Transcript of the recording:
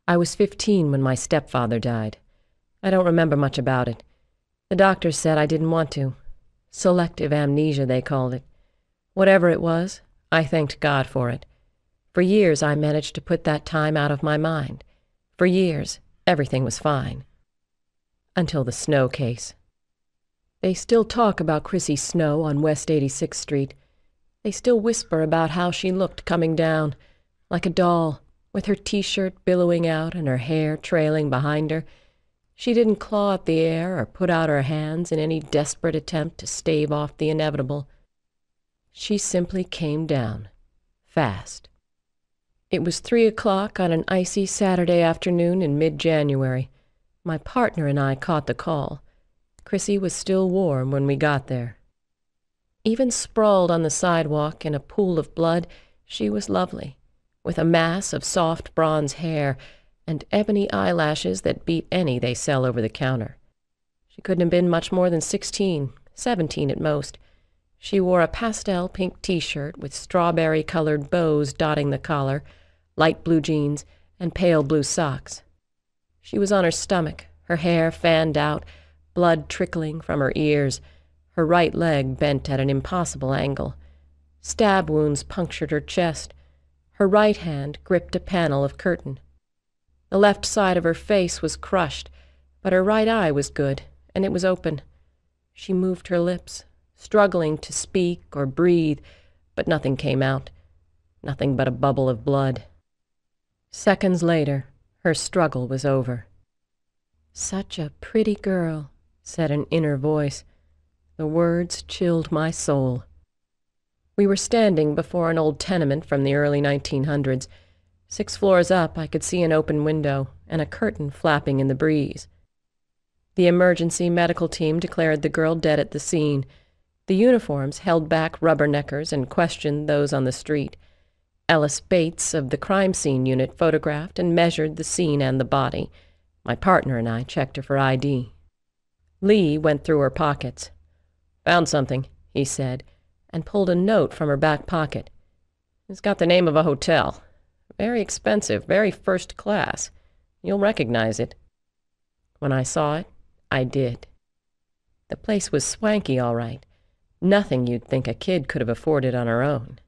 I was 15 when my stepfather died. I don't remember much about it. The doctor said I didn't want to. Selective amnesia, they called it. Whatever it was, I thanked God for it. For years, I managed to put that time out of my mind. For years, everything was fine. Until the Snow case. They still talk about Chrissy Snow on West 86th Street. They still whisper about how she looked coming down, like a doll, with her t-shirt billowing out and her hair trailing behind her. She didn't claw at the air or put out her hands in any desperate attempt to stave off the inevitable. She simply came down, fast. It was 3 o'clock on an icy Saturday afternoon in mid-January. My partner and I caught the call. Chrissy was still warm when we got there. Even sprawled on the sidewalk in a pool of blood, she was lovely, with a mass of soft bronze hair and ebony eyelashes that beat any they sell over the counter. She couldn't have been much more than 16, 17 at most. She wore a pastel pink t-shirt with strawberry-colored bows dotting the collar, light blue jeans, and pale blue socks. She was on her stomach, her hair fanned out, blood trickling from her ears, her right leg bent at an impossible angle. Stab wounds punctured her chest. Her right hand gripped a panel of curtain. The left side of her face was crushed, but her right eye was good, and it was open. She moved her lips, struggling to speak or breathe, but nothing came out. Nothing but a bubble of blood. Seconds later, her struggle was over. "Such a pretty girl," said an inner voice. The words chilled my soul. We were standing before an old tenement from the early 1900s. 6 floors up, I could see an open window and a curtain flapping in the breeze. The emergency medical team declared the girl dead at the scene. The uniforms held back rubberneckers and questioned those on the street. Ellis Bates of the crime scene unit photographed and measured the scene and the body. My partner and I checked her for ID. Lee went through her pockets. "Found something," he said, and pulled a note from her back pocket. "It's got the name of a hotel. Very expensive, very first class. You'll recognize it." When I saw it, I did. The place was swanky, all right. Nothing you'd think a kid could have afforded on her own.